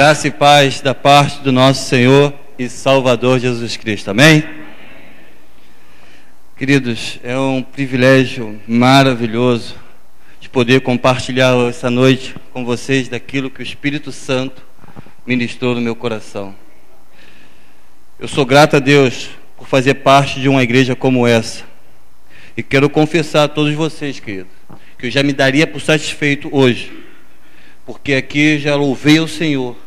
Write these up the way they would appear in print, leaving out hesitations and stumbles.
Graça e paz da parte do nosso Senhor e Salvador Jesus Cristo. Amém? Queridos, é um privilégio maravilhoso de poder compartilhar essa noite com vocês daquilo que o Espírito Santo ministrou no meu coração. Eu sou grato a Deus por fazer parte de uma igreja como essa. E quero confessar a todos vocês, queridos, que eu já me daria por satisfeito hoje, porque aqui eu já louvei o Senhor,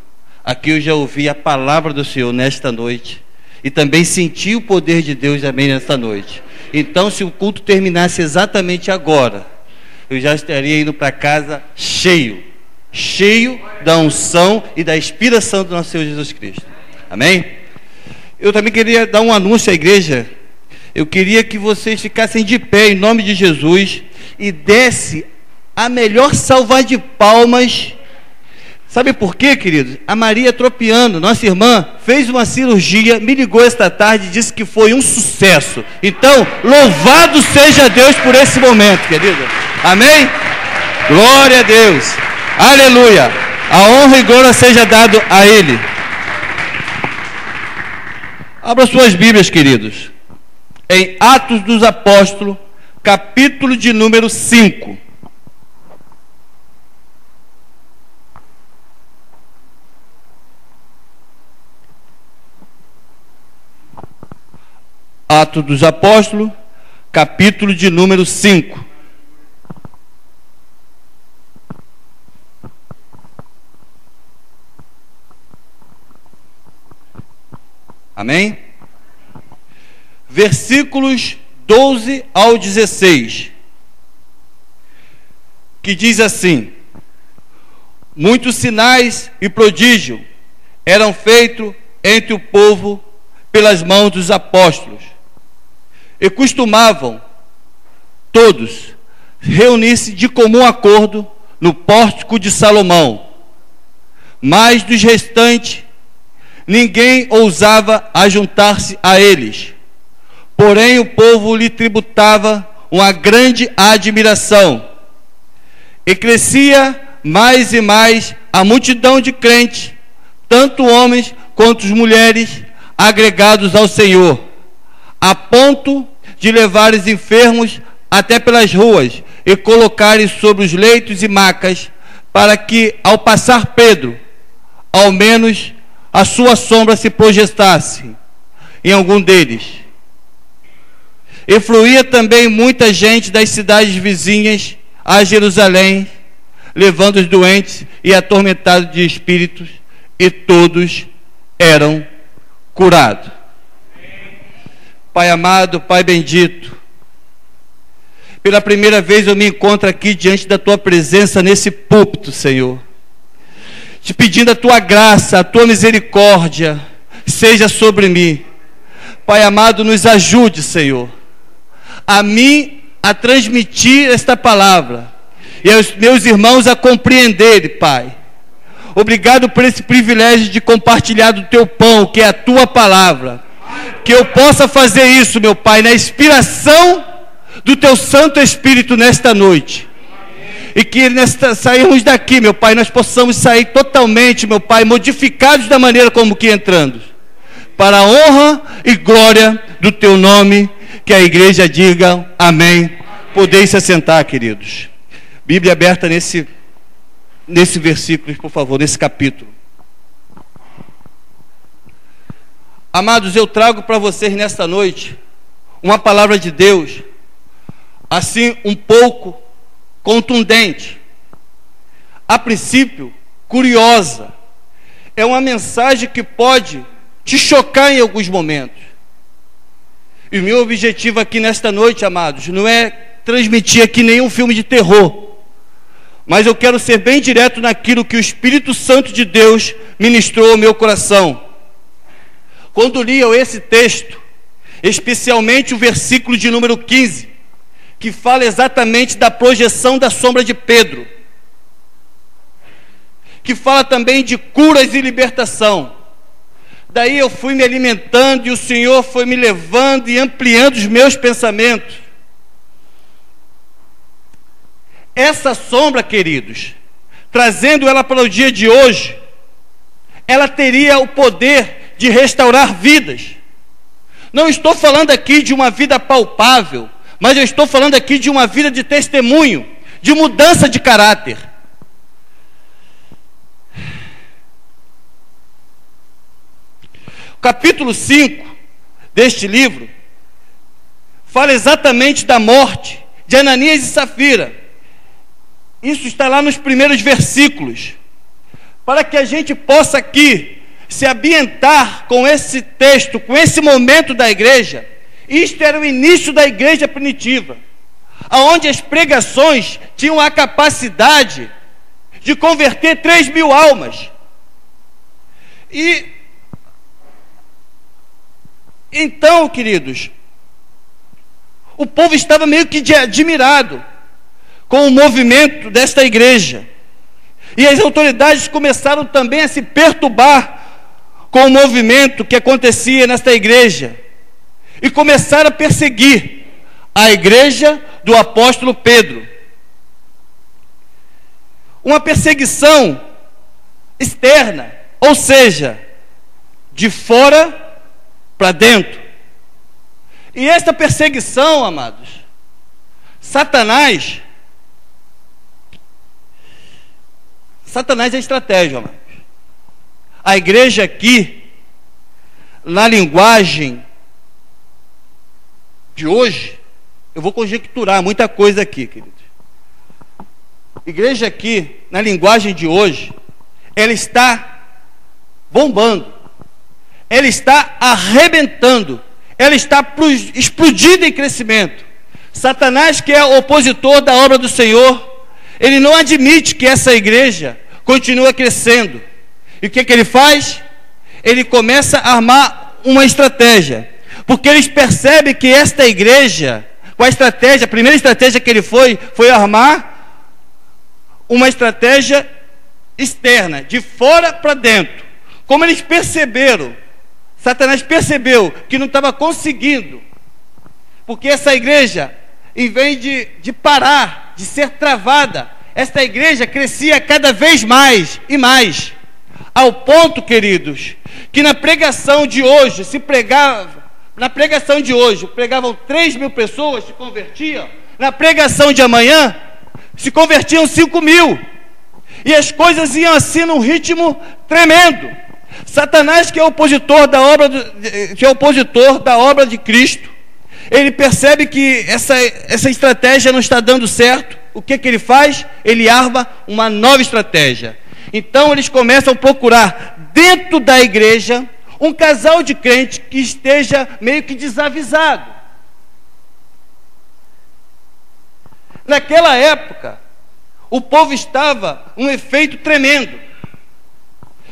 aqui eu já ouvi a palavra do Senhor nesta noite, e também senti o poder de Deus também nesta noite. Então, se o culto terminasse exatamente agora, eu já estaria indo para casa cheio da unção e da inspiração do nosso Senhor Jesus Cristo. Amém? Eu também queria dar um anúncio à igreja. Eu queria que vocês ficassem de pé em nome de Jesus e desse a melhor salva de palmas. Sabe por quê, queridos? A Maria Tropiano, nossa irmã, fez uma cirurgia, me ligou esta tarde e disse que foi um sucesso. Então, louvado seja Deus por esse momento, querido. Amém? Glória a Deus. Aleluia. A honra e glória seja dado a Ele. Abra suas Bíblias, queridos, em Atos dos Apóstolos, capítulo de número 5. Atos dos Apóstolos, capítulo de número 5. Amém? Versículos 12 ao 16, que diz assim: muitos sinais e prodígios eram feitos entre o povo pelas mãos dos apóstolos, e costumavam todos reunir-se de comum acordo no pórtico de Salomão. Mas dos restantes ninguém ousava ajuntar-se a eles, porém o povo lhe tributava uma grande admiração, e crescia mais e mais a multidão de crentes, tanto homens quanto mulheres, agregados ao Senhor, a ponto de levar os enfermos até pelas ruas e colocarem sobre os leitos e macas, para que, ao passar Pedro, ao menos a sua sombra se projetasse em algum deles. E fluía também muita gente das cidades vizinhas a Jerusalém, levando os doentes e atormentados de espíritos, e todos eram curados. Pai amado, Pai bendito, pela primeira vez eu me encontro aqui diante da Tua presença nesse púlpito, Senhor, te pedindo a Tua graça, a Tua misericórdia seja sobre mim. Pai amado, nos ajude, Senhor, a mim a transmitir esta palavra e aos meus irmãos a compreenderem, Pai. Obrigado por esse privilégio de compartilhar do Teu pão, que é a Tua palavra. Que eu possa fazer isso, meu Pai, na inspiração do Teu Santo Espírito nesta noite. E que sairmos daqui, meu Pai, nós possamos sair totalmente, meu Pai, modificados da maneira como que entramos, para a honra e glória do Teu nome. Que a igreja diga amém. Podeis se assentar, queridos. Bíblia aberta nesse versículo, por favor, nesse capítulo. Amados, eu trago para vocês nesta noite uma palavra de Deus, assim um pouco contundente, a princípio curiosa. É uma mensagem que pode te chocar em alguns momentos. E o meu objetivo aqui nesta noite, amados, não é transmitir aqui nenhum filme de terror, mas eu quero ser bem direto naquilo que o Espírito Santo de Deus ministrou ao meu coração. Quando li esse texto, especialmente o versículo de número 15, que fala exatamente da projeção da sombra de Pedro, que fala também de curas e libertação. Daí eu fui me alimentando e o Senhor foi me levando e ampliando os meus pensamentos. Essa sombra, queridos, trazendo ela para o dia de hoje, ela teria o poder de restaurar vidas. Não estou falando aqui de uma vida palpável, mas eu estou falando aqui de uma vida de testemunho, de mudança de caráter. O capítulo 5 deste livro fala exatamente da morte de Ananias e Safira. Isso está lá nos primeiros versículos, para que a gente possa aqui se ambientar com esse texto, com esse momento da igreja. Isto era o início da igreja primitiva, onde as pregações tinham a capacidade de converter 3.000 almas. E então, queridos, o povo estava meio que admirado com o movimento desta igreja. E as autoridades começaram também a se perturbar com o movimento que acontecia nesta igreja. E começaram a perseguir a igreja do apóstolo Pedro. Uma perseguição externa, ou seja, de fora para dentro. E esta perseguição, amados, Satanás é estratégia, amados. A igreja aqui, na linguagem de hoje, eu vou conjecturar muita coisa aqui, queridos. Igreja aqui, na linguagem de hoje, ela está bombando, ela está arrebentando, ela está explodindo em crescimento. Satanás, que é o opositor da obra do Senhor, ele não admite que essa igreja continue crescendo. E o que ele faz? Ele começa a armar uma estratégia, porque eles percebem que esta igreja, com a estratégia, a primeira estratégia que ele foi armar uma estratégia externa, de fora para dentro. Como eles perceberam, Satanás percebeu que não estava conseguindo, porque essa igreja, em vez de parar, de ser travada, esta igreja crescia cada vez mais e mais, ao ponto, queridos, que na pregação de hoje, pregavam 3.000 pessoas, se convertiam. Na pregação de amanhã, se convertiam 5.000. E as coisas iam assim num ritmo tremendo. Satanás, que é opositor da obra de Cristo, ele percebe que essa estratégia não está dando certo. O que ele faz? Ele arma uma nova estratégia. Então eles começam a procurar dentro da igreja um casal de crente que esteja meio que desavisado. Naquela época, o povo estava um efeito tremendo.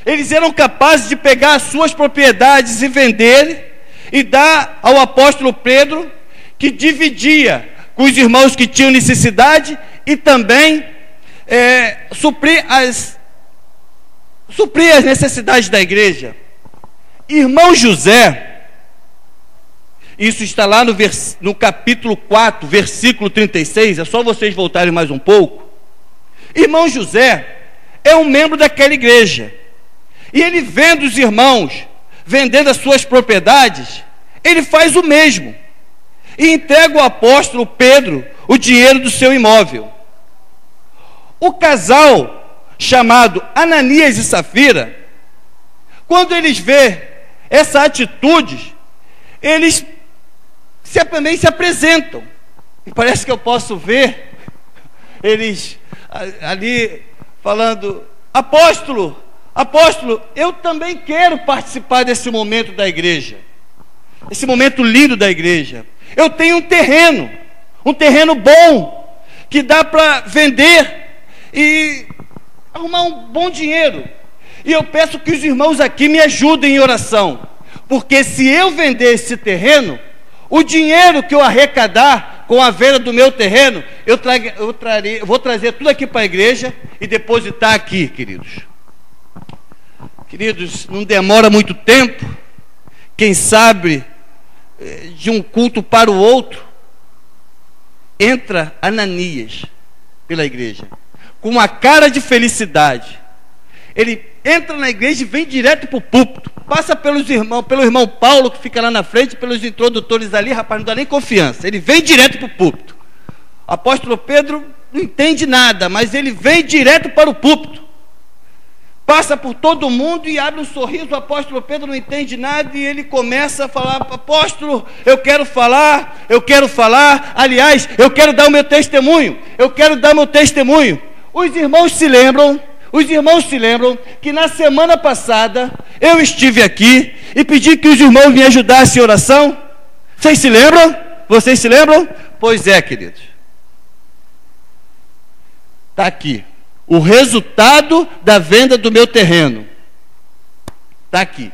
Eles eram capazes de pegar as suas propriedades e vender e dar ao apóstolo Pedro, que dividia com os irmãos que tinham necessidade e também suprir as necessidades da igreja. Irmão José, isso está lá no capítulo 4, versículo 36, é só vocês voltarem mais um pouco. Irmão José é um membro daquela igreja, e ele vendo os irmãos vendendo as suas propriedades, ele faz o mesmo, e entrega ao apóstolo Pedro o dinheiro do seu imóvel. O casal chamado Ananias e Safira, quando eles vê essa atitude, eles também se apresentam, e parece que eu posso ver eles ali falando: apóstolo, eu também quero participar desse momento da igreja, esse momento lindo da igreja. Eu tenho um terreno bom, que dá para vender e arrumar um bom dinheiro, e eu peço que os irmãos aqui me ajudem em oração, porque se eu vender esse terreno, o dinheiro que eu arrecadar com a venda do meu terreno, eu vou trazer tudo aqui para a igreja e depositar aqui, queridos. Queridos, não demora muito tempo, quem sabe, de um culto para o outro, entra Ananias pela igreja, com uma cara de felicidade. Ele entra na igreja e vem direto para o púlpito. Passa pelos irmãos, pelo irmão Paulo, que fica lá na frente, pelos introdutores ali, rapaz, não dá nem confiança. Ele vem direto para o púlpito. O apóstolo Pedro não entende nada, mas ele vem direto para o púlpito. Passa por todo mundo e abre um sorriso. O apóstolo Pedro não entende nada e ele começa a falar: apóstolo, eu quero falar. Aliás, eu quero dar o meu testemunho. Os irmãos se lembram que na semana passada eu estive aqui e pedi que os irmãos me ajudassem em oração. Vocês se lembram? Vocês se lembram? Pois é, queridos. Está aqui. O resultado da venda do meu terreno. Está aqui.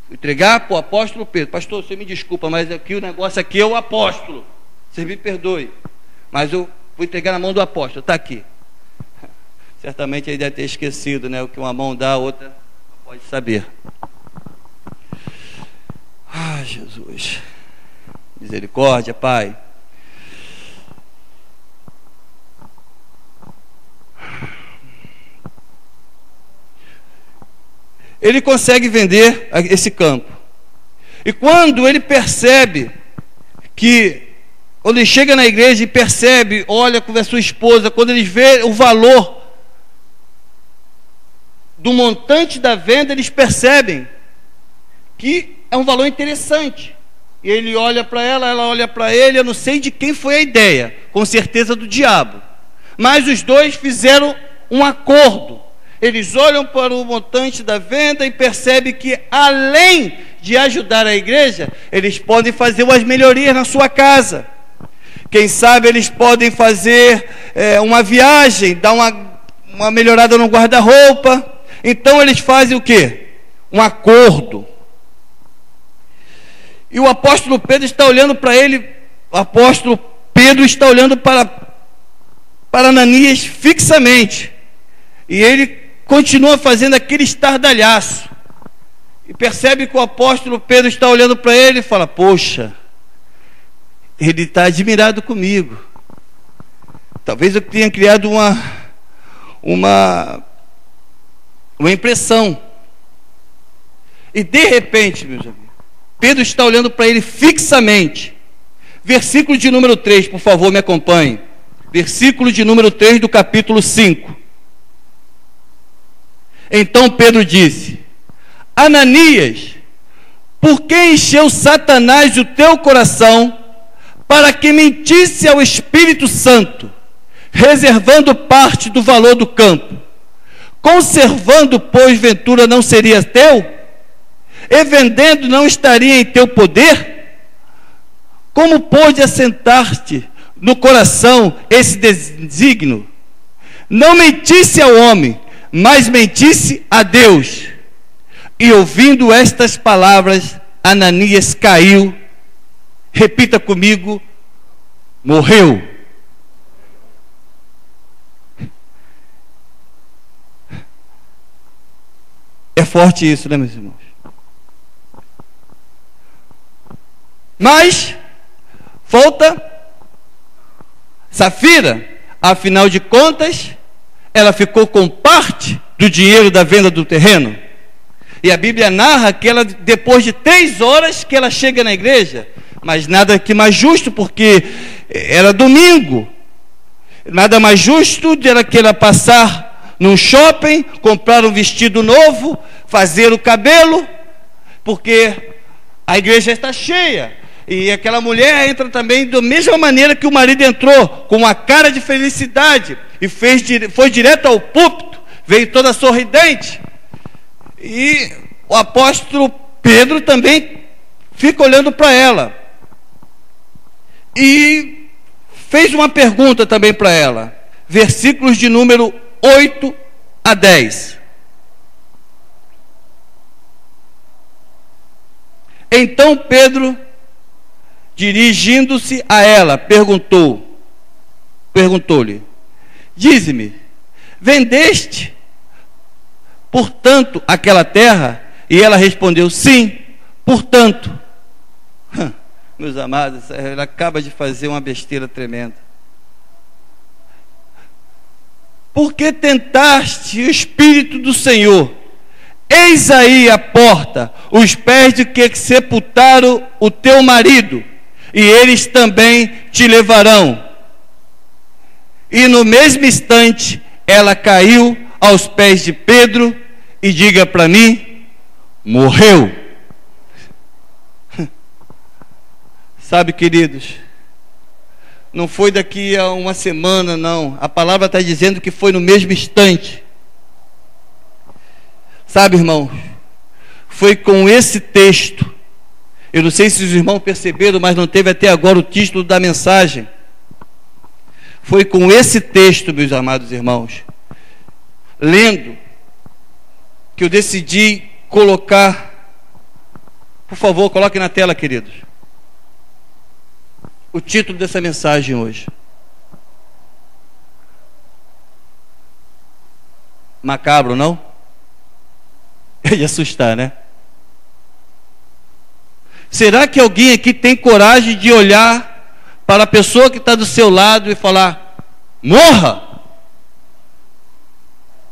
Vou entregar para o apóstolo Pedro. Pastor, você me desculpa, mas aqui o negócio aqui é o apóstolo. Você me perdoe. Mas eu vou entregar na mão do apóstolo. Está aqui. Certamente ele deve ter esquecido, né? O que uma mão dá, a outra não pode saber. Ah, Jesus. Misericórdia, Pai. Ele consegue vender esse campo. E quando ele percebe quando ele chega na igreja e percebe, olha com a sua esposa, quando eles vê o valor do montante da venda, eles percebem que é um valor interessante. E ele olha para ela olha para ele. Eu não sei de quem foi a ideia, com certeza do diabo. Mas os dois fizeram um acordo. Eles olham para o montante da venda e percebem que, além de ajudar a igreja, eles podem fazer umas melhorias na sua casa. Quem sabe eles podem fazer uma viagem, dar uma melhorada no guarda-roupa. Então eles fazem o quê? Um acordo. E o apóstolo Pedro está olhando para ele. O apóstolo Pedro está olhando para Ananias fixamente. E ele continua fazendo aquele estardalhaço. E percebe que o apóstolo Pedro está olhando para ele e fala: poxa, ele está admirado comigo. Talvez eu tenha criado uma impressão. E de repente, meus amigos, Pedro está olhando para ele fixamente. Versículo de número 3, por favor, me acompanhe. Versículo de número 3 do capítulo 5. Então Pedro disse: Ananias, por que encheu Satanás o teu coração para que mentisse ao Espírito Santo, reservando parte do valor do campo? Conservando, pois, ventura não seria teu? E vendendo não estaria em teu poder? Como pôde assentar-te no coração esse desígnio? Não mentisse ao homem, mas mentisse a Deus. E ouvindo estas palavras, Ananias caiu. Repita comigo: morreu. É forte isso, né, meus irmãos? Mas volta Safira, afinal de contas, ela ficou com parte do dinheiro da venda do terreno. E a Bíblia narra que ela, depois de 3 horas que ela chega na igreja, mas nada que mais justo, porque era domingo, nada mais justo de ela que ela passar num shopping, comprar um vestido novo, fazer o cabelo, porque a igreja está cheia. E aquela mulher entra também da mesma maneira que o marido entrou, com uma cara de felicidade, e foi direto ao púlpito, veio toda sorridente. E o apóstolo Pedro também fica olhando para ela. E fez uma pergunta também para ela. Versículos de número 8 a 10. Então Pedro, dirigindo-se a ela, perguntou-lhe: dize-me, vendeste, portanto, aquela terra? E ela respondeu: sim, portanto. Meus amados, ela acaba de fazer uma besteira tremenda. por que tentaste o Espírito do Senhor? Eis aí a porta, os pés de que sepultaram o teu marido, e eles também te levarão. E no mesmo instante, ela caiu aos pés de Pedro, e diga para mim, morreu. Sabe, queridos, não foi daqui a uma semana, não. A palavra está dizendo que foi no mesmo instante. Sabe, irmãos, foi com esse texto, eu não sei se os irmãos perceberam, mas não teve até agora o título da mensagem. Foi com esse texto, meus amados irmãos, lendo, que eu decidi colocar, por favor, coloque na tela, queridos, o título dessa mensagem hoje. Macabro, não? Eu ia assustar, né? Será que alguém aqui tem coragem de olhar para a pessoa que está do seu lado e falar, morra?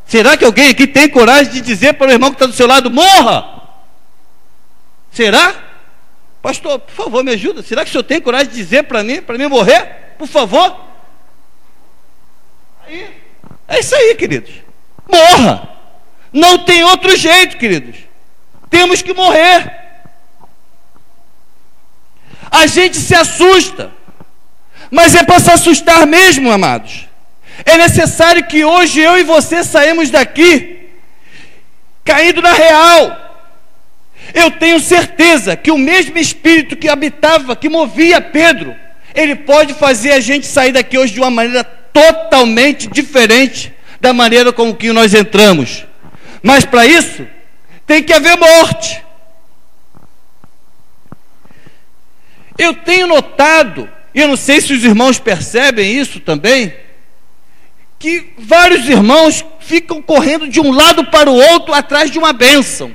Será que alguém aqui tem coragem de dizer para o irmão que está do seu lado, morra? Será? Pastor, por favor, me ajuda. Será que o senhor tem coragem de dizer para mim morrer? Por favor. Aí, é isso aí, queridos. Morra. Não tem outro jeito, queridos. Temos que morrer. A gente se assusta, mas é para se assustar mesmo, amados. É necessário que hoje eu e você saímos daqui caindo na real. Eu tenho certeza que o mesmo Espírito que habitava, que movia Pedro, ele pode fazer a gente sair daqui hoje de uma maneira totalmente diferente da maneira com que nós entramos. Mas para isso, tem que haver morte. Eu tenho notado, e eu não sei se os irmãos percebem isso também, que vários irmãos ficam correndo de um lado para o outro atrás de uma bênção.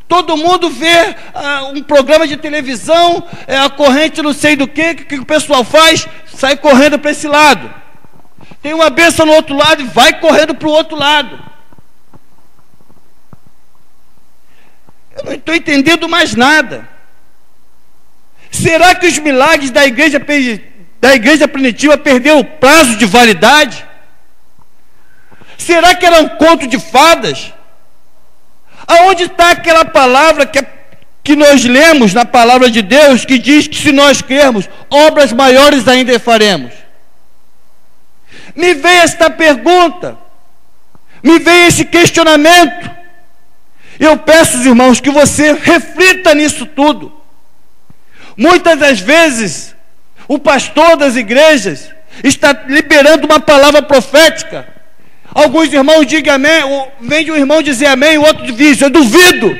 Todo mundo vê um programa de televisão, a corrente não sei do que o pessoal faz, sai correndo para esse lado. Tem uma bênção no outro lado e vai correndo para o outro lado. Eu não estou entendendo mais nada. Será que os milagres da igreja primitiva perderam o prazo de validade? Será que era um conto de fadas? Aonde está aquela palavra que nós lemos na palavra de Deus, que diz que se nós crermos, obras maiores ainda faremos? Me veio esta pergunta, me veio esse questionamento. Eu peço, irmãos, que você reflita nisso tudo. Muitas das vezes, o pastor das igrejas está liberando uma palavra profética. Alguns irmãos digam amém, vem de um irmão dizer amém, o outro diz, eu duvido.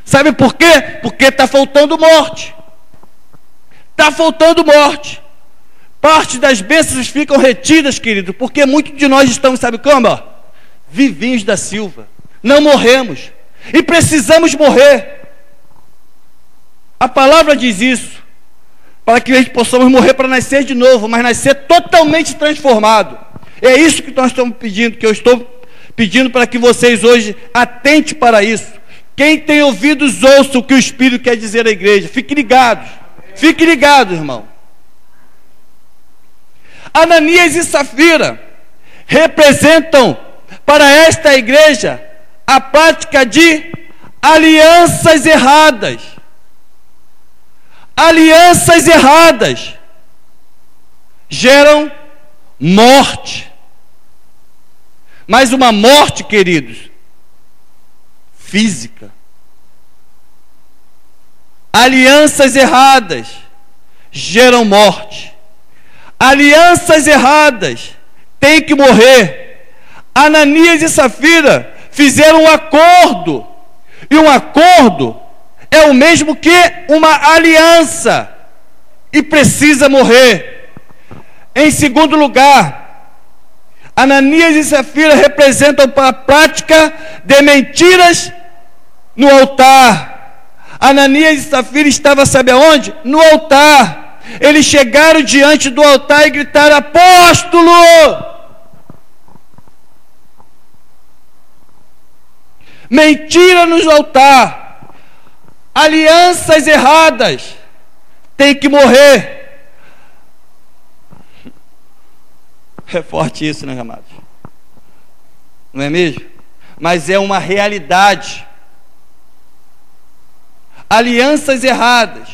Sabe por quê? Porque está faltando morte. Está faltando morte. Parte das bênçãos ficam retidas, querido, porque muitos de nós estamos, sabe como? Vivinhos da Silva. Não morremos. E precisamos morrer. A palavra diz isso, para que a gente possamos morrer para nascer de novo, mas nascer totalmente transformado. É isso que nós estamos pedindo, que eu estou pedindo para que vocês hoje atentem para isso. Quem tem ouvidos, ouça o que o Espírito quer dizer à igreja. Fique ligados. Fique ligado, irmão. Ananias e Safira representam para esta igreja a prática de alianças erradas. Alianças erradas geram morte. Mas uma morte, queridos, física. Alianças erradas geram morte. Alianças erradas têm que morrer. Ananias e Safira fizeram um acordo. E um acordo é o mesmo que uma aliança. E precisa morrer. Em segundo lugar, Ananias e Safira representam a prática de mentiras no altar. Ananias e Safira estavam, sabe aonde? No altar. Eles chegaram diante do altar e gritaram: apóstolo! mentira no altar, alianças erradas, tem que morrer. É forte isso, né, amados? Não é mesmo? Mas é uma realidade. Alianças erradas,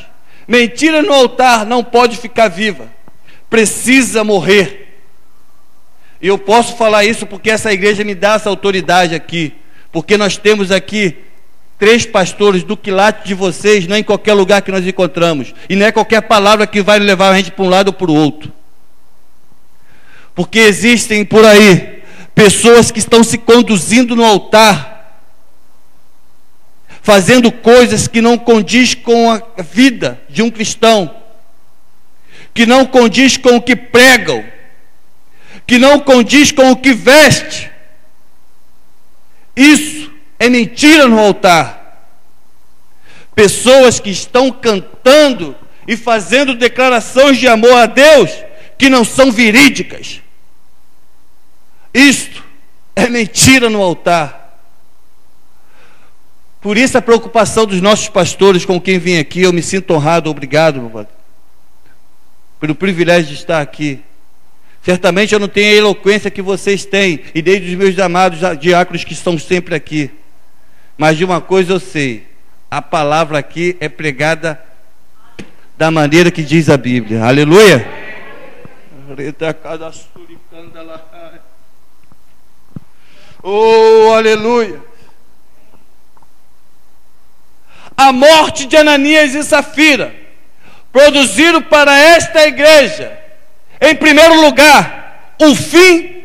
mentira no altar não pode ficar viva, precisa morrer. E eu posso falar isso porque essa igreja me dá essa autoridade aqui, porque nós temos aqui 3 pastores do quilate de vocês, não é em qualquer lugar que nós encontramos, e não é qualquer palavra que vai levar a gente para um lado ou para o outro, porque existem por aí pessoas que estão se conduzindo no altar, fazendo coisas que não condiz com a vida de um cristão, que não condiz com o que pregam, que não condiz com o que veste. Isso é mentira no altar. Pessoas que estão cantando e fazendo declarações de amor a Deus que não são verídicas. Isto é mentira no altar. Por isso a preocupação dos nossos pastores com quem vem aqui. Eu me sinto honrado, obrigado, meu pai, pelo privilégio de estar aqui. Certamente eu não tenho a eloquência que vocês têm, e desde os meus amados diáconos que estão sempre aqui, mas de uma coisa eu sei: a palavra aqui é pregada da maneira que diz a Bíblia. Aleluia. Oh, aleluia. A morte de Ananias e Safira produziram para esta igreja, em primeiro lugar, o fim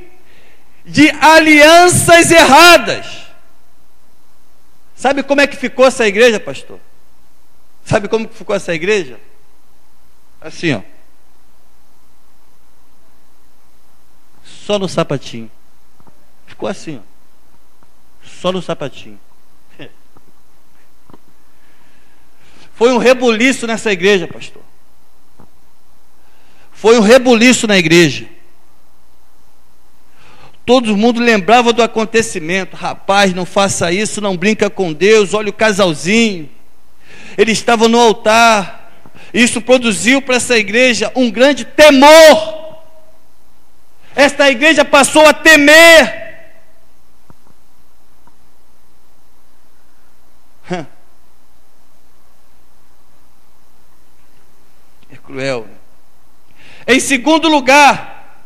de alianças erradas. Sabe como é que ficou essa igreja, pastor? Sabe como que ficou essa igreja? Assim, ó. Só no sapatinho. Ficou assim, ó. Só no sapatinho. Foi um rebuliço nessa igreja, pastor. Foi um rebuliço na igreja. Todo mundo lembrava do acontecimento. Rapaz, não faça isso, não brinca com Deus. Olha o casalzinho. Eles estavam no altar. Isso produziu para essa igreja um grande temor. Esta igreja passou a temer. É cruel, né? Em segundo lugar,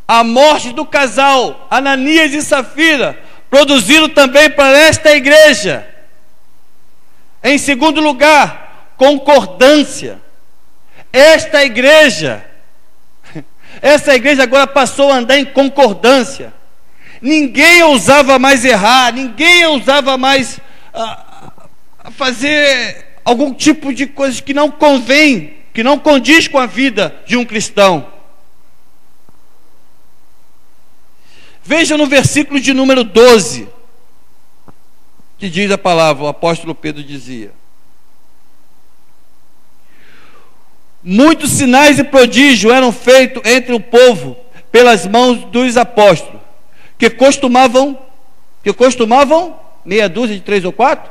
a morte do casal Ananias e Safira produziram também para esta igreja, em segundo lugar, concordância. Essa igreja agora passou a andar em concordância. Ninguém ousava mais errar, ninguém ousava mais fazer algum tipo de coisa que não convém, que não condiz com a vida de um cristão. Veja no versículo de número 12, que diz a palavra, o apóstolo Pedro dizia: muitos sinais e prodígios eram feitos entre o povo pelas mãos dos apóstolos, que costumavam meia dúzia de 3 ou 4?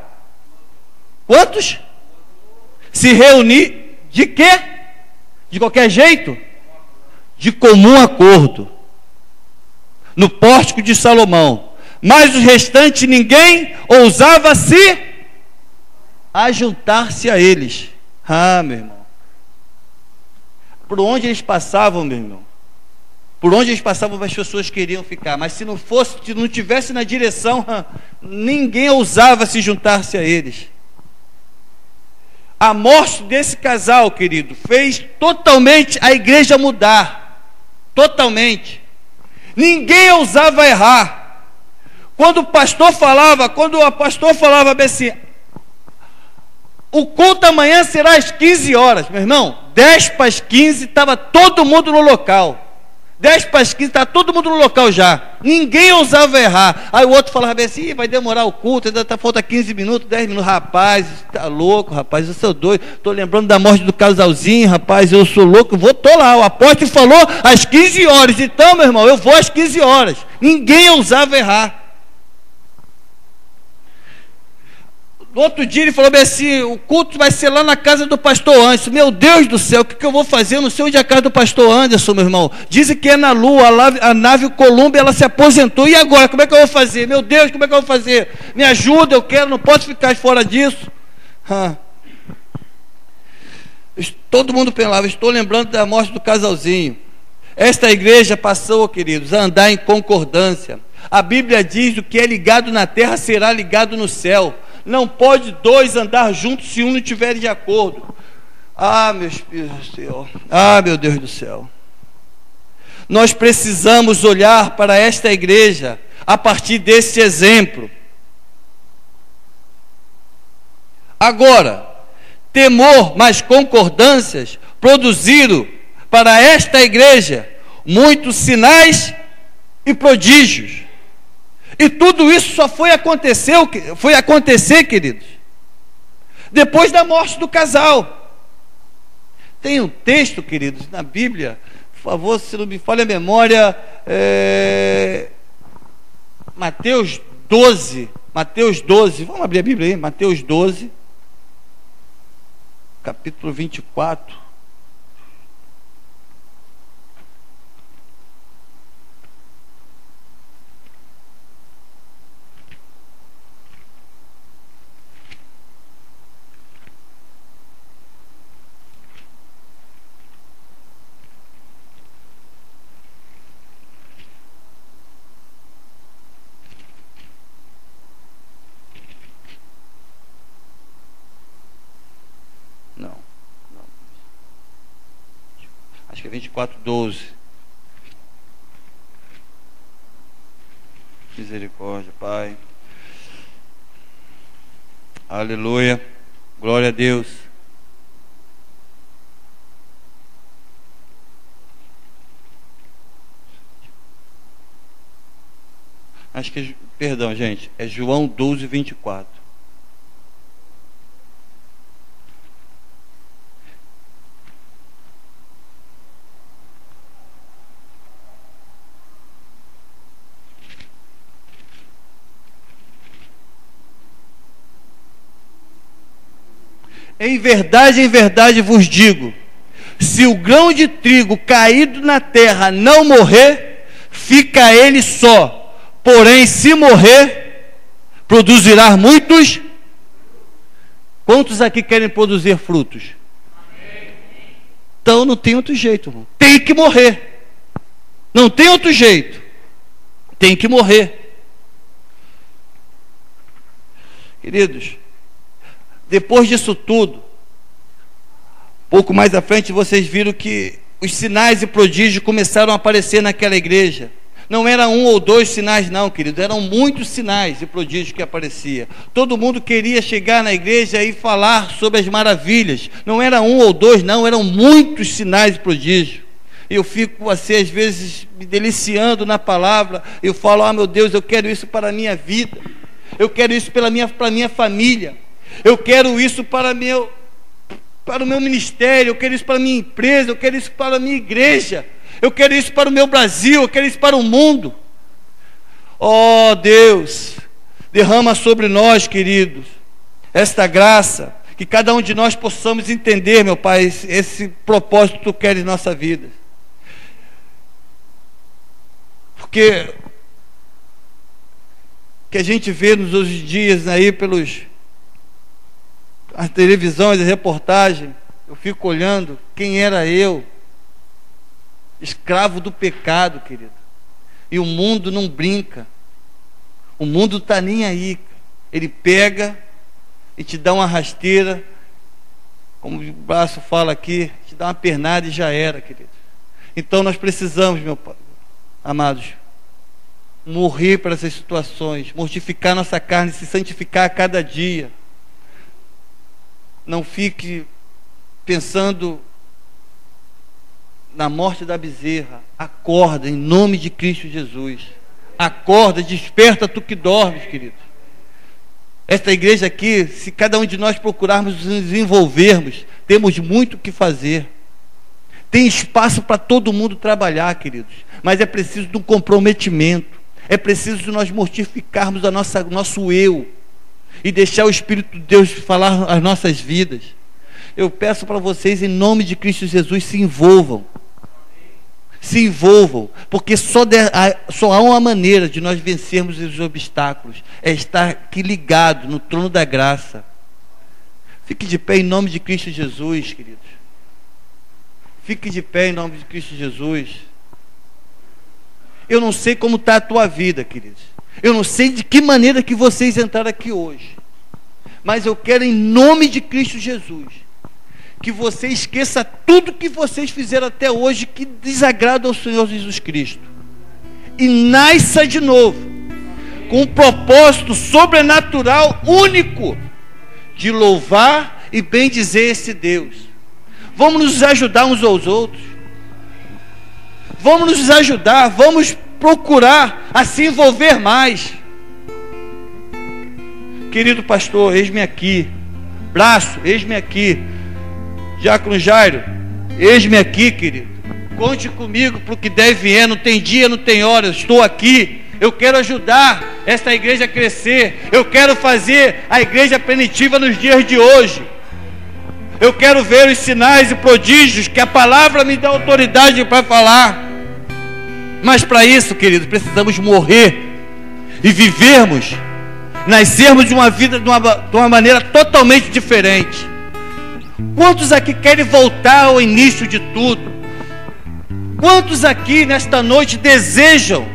Quantos? Se reunir de quê? De qualquer jeito? De comum acordo, no pórtico de Salomão. Mas os restantes ninguém ousava se ajuntar-se a eles. Ah, meu irmão, por onde eles passavam, meu irmão, por onde eles passavam as pessoas queriam ficar, mas se não tivesse na direção, ninguém ousava se juntar-se a eles. A morte desse casal, querido, fez totalmente a igreja mudar. Totalmente. Ninguém ousava errar. Quando o pastor falava assim: o culto amanhã será às 15 horas. Meu irmão, 10 para as 15 estava todo mundo no local. 10 para as 15 estava todo mundo no local já. Ninguém ousava errar. Aí o outro falava assim: vai demorar o culto, ainda falta 15 minutos, 10 minutos. Rapaz, está louco, rapaz, eu sou doido. Estou lembrando da morte do casalzinho, rapaz, eu sou louco. Estou lá, o apóstolo falou às 15 horas. Então, meu irmão, eu vou às 15 horas. Ninguém ousava errar. No outro dia ele falou bem assim: o culto vai ser lá na casa do pastor Anderson. Meu Deus do céu, o que eu vou fazer? Eu não sei onde é a casa do pastor Anderson, meu irmão. Dizem que é na Lua, a nave Columbia, ela se aposentou. E agora, como é que eu vou fazer? Meu Deus, como é que eu vou fazer? Me ajuda, eu quero, não posso ficar fora disso. Todo mundo pensava, estou lembrando da morte do casalzinho. Esta igreja passou, queridos, a andar em concordância. A Bíblia diz: o que é ligado na terra será ligado no céu. Não pode dois andar juntos se um não estiver de acordo. Meu Deus do céu. Meu Deus do céu. Nós precisamos olhar para esta igreja a partir desse exemplo. Agora, temor mais concordâncias produziram para esta igreja muitos sinais e prodígios. E tudo isso só foi acontecer, queridos, depois da morte do casal. Tem um texto, queridos, na Bíblia, por favor, se não me falha a memória, Mateus 12, vamos abrir a Bíblia aí, Mateus 12, capítulo 24. Acho que é 24:12. Misericórdia, Pai. Aleluia. Glória a Deus. Acho que perdão, gente. É João 12:24. Em verdade vos digo, se o grão de trigo caído na terra não morrer, fica ele só. Porém, se morrer, produzirá muitos. Quantos aqui querem produzir frutos? Então não tem outro jeito, irmão. Tem que morrer. Não tem outro jeito. Tem que morrer. Queridos, depois disso tudo, pouco mais à frente, vocês viram que os sinais e prodígios começaram a aparecer naquela igreja. Não eram um ou dois sinais não, querido, eram muitos sinais e prodígios que apareciam. Todo mundo queria chegar na igreja e falar sobre as maravilhas. Não era um ou dois não, eram muitos sinais e prodígios. Eu fico assim, às vezes, me deliciando na palavra. Eu falo: meu Deus, eu quero isso para a minha vida. Eu quero isso para a minha família. Eu quero isso para o meu ministério. Eu quero isso para a minha empresa. Eu quero isso para a minha igreja. Eu quero isso para o meu Brasil. Eu quero isso para o mundo. Oh Deus, derrama sobre nós, queridos, esta graça, que cada um de nós possamos entender, meu Pai, esse propósito que Tu queres em nossa vida. Porque que a gente vê nos outros dias aí as televisões, as reportagens, eu fico olhando, quem era eu? Escravo do pecado, querido. E o mundo não brinca. O mundo está nem aí. Ele pega e te dá uma rasteira, como o braço fala aqui, te dá uma pernada e já era, querido. Então nós precisamos, meu Pai, amados, morrer para essas situações, mortificar nossa carne, se santificar a cada dia. Não fique pensando na morte da bezerra. Acorda em nome de Cristo Jesus. Acorda, desperta tu que dormes, queridos. Esta igreja aqui, se cada um de nós procurarmos nos desenvolvermos, temos muito o que fazer. Tem espaço para todo mundo trabalhar, queridos, mas é preciso de um comprometimento. É preciso nós mortificarmos nosso eu. e deixar o Espírito de Deus falar as nossas vidas. Eu peço para vocês, em nome de Cristo Jesus, se envolvam. Se envolvam, porque só há uma maneira de nós vencermos os obstáculos, é estar aqui ligado no trono da graça. Fique de pé em nome de Cristo Jesus, queridos. Fique de pé em nome de Cristo Jesus. Eu não sei como está a tua vida, queridos. Eu não sei de que maneira que vocês entraram aqui hoje. Mas eu quero, em nome de Cristo Jesus, que você esqueça tudo que vocês fizeram até hoje que desagrada ao Senhor Jesus Cristo. E nasça de novo, com um propósito sobrenatural único, de louvar e bendizer esse Deus. Vamos nos ajudar uns aos outros. Vamos nos ajudar, vamos procurar a se envolver mais. Querido pastor, eis-me aqui. Braço, eis-me aqui. Diácono Jairo, eis-me aqui, querido. Conte comigo para o que deve vir. Não tem dia, não tem hora. Eu estou aqui. Eu quero ajudar esta igreja a crescer. Eu quero fazer a igreja primitiva nos dias de hoje. Eu quero ver os sinais e prodígios que a palavra me dá autoridade para falar. Mas para isso, querido, precisamos morrer e vivermos, nascermos de uma vida de uma maneira totalmente diferente. Quantos aqui querem voltar ao início de tudo? Quantos aqui nesta noite desejam?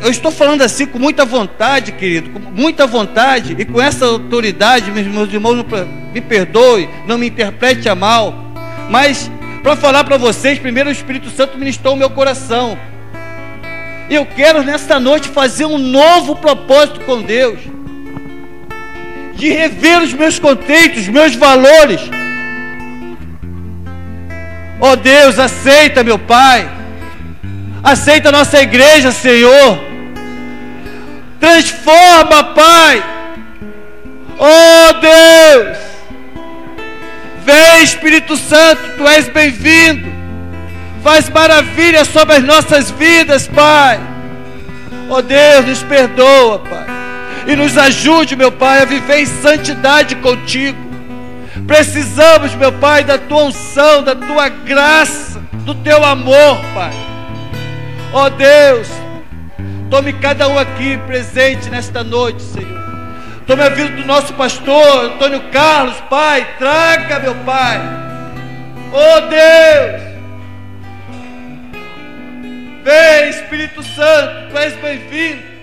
Eu estou falando assim com muita vontade, querido, com muita vontade e com essa autoridade, meus irmãos, me perdoe, não me interprete a mal, mas para falar para vocês, primeiro o Espírito Santo ministrou o meu coração. Eu quero nesta noite fazer um novo propósito com Deus, de rever os meus conceitos, os meus valores. Oh Deus, aceita, meu Pai, aceita a nossa igreja, Senhor, transforma, Pai. Oh Deus, vem Espírito Santo, Tu és bem-vindo, faz maravilha sobre as nossas vidas, Pai. Oh Deus, nos perdoa, Pai, e nos ajude, meu Pai, a viver em santidade contigo. Precisamos, meu Pai, da Tua unção, da Tua graça, do Teu amor, Pai. Ó Deus, tome cada um aqui presente nesta noite, Senhor. Tome a vida do nosso pastor Antônio Carlos, Pai. Traga, meu Pai. Ó Deus, vem Espírito Santo, Tu és bem-vindo.